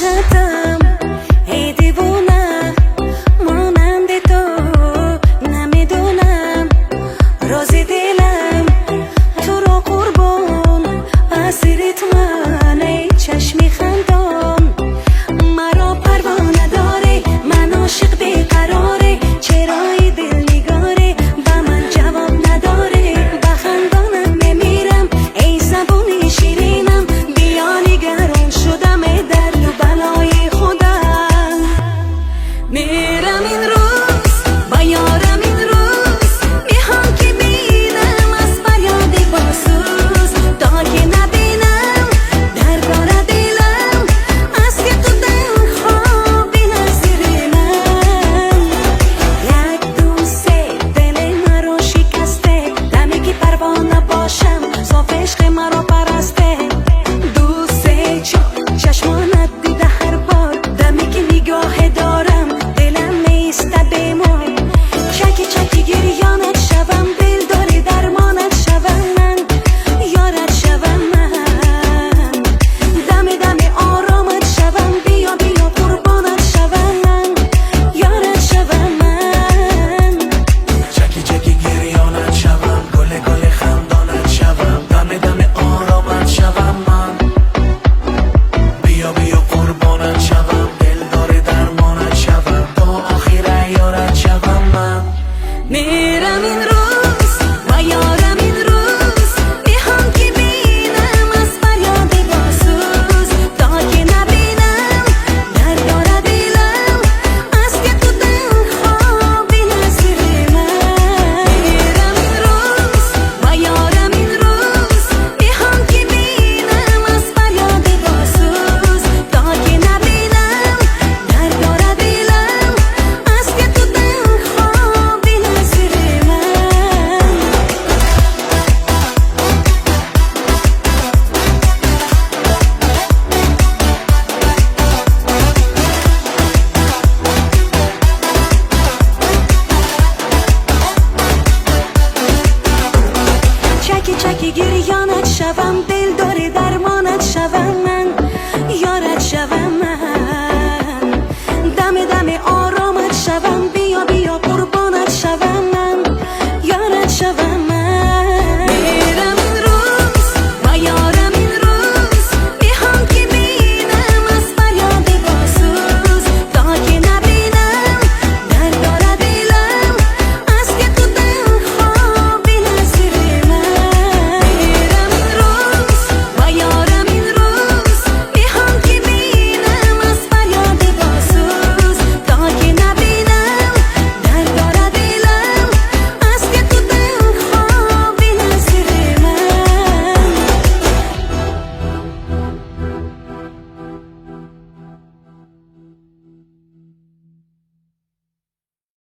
جهتم ای دیوونه مانند تو نمیدونم راز دلم تو را قربان اسیرت من ای چشمی خندان مرا پروا نداره من عاشق بیقراره چرای دل نگاره به من جواب نداره بخندانم میمیرم ای زبون شیرینم بیا نگران شدم در بلای خودم میرم این روز با یارم این روز میخوام که بینم از فریاد باسوز تا که نبینم درباره دلم از که تو دل خوابی نزیر من یک دوست دل مرا شکسته دمی که پروانه باشم صاف عشق مرا پرسته دوست چشمانت دیده هر بار دمی که نگاه دارم دلم میسته بیمار چکی چکی گریانت شوم دل داری درمانت شوم من یارت شوم من دمی دمی آرامت شوم بیا بیا قربانت شوم من یارت شوم من چکی چکی گریانت شوم گل گل خندانت شوم دم دم آرامت شوم من بیا بیا قربانت شوم دل داره درمانت شوم تا آخر یارت شوم من میرم این روز و یارم این روز میخوام که بینم از فریاد باسوز تا که نبینم درباره دلم از که تو دل خوابی نزیر من میرم این روز و یارم این روز میخوام که بینم از فریاد باسوز تا که نبینم درباره دلم از که تو دل خوابی نزیر من چکی چکی گریانت شوم دل داره درمانت شوم من یارت شوم من دم دم آرامت شوم بیا بیا قربانت شوم من یارت شوم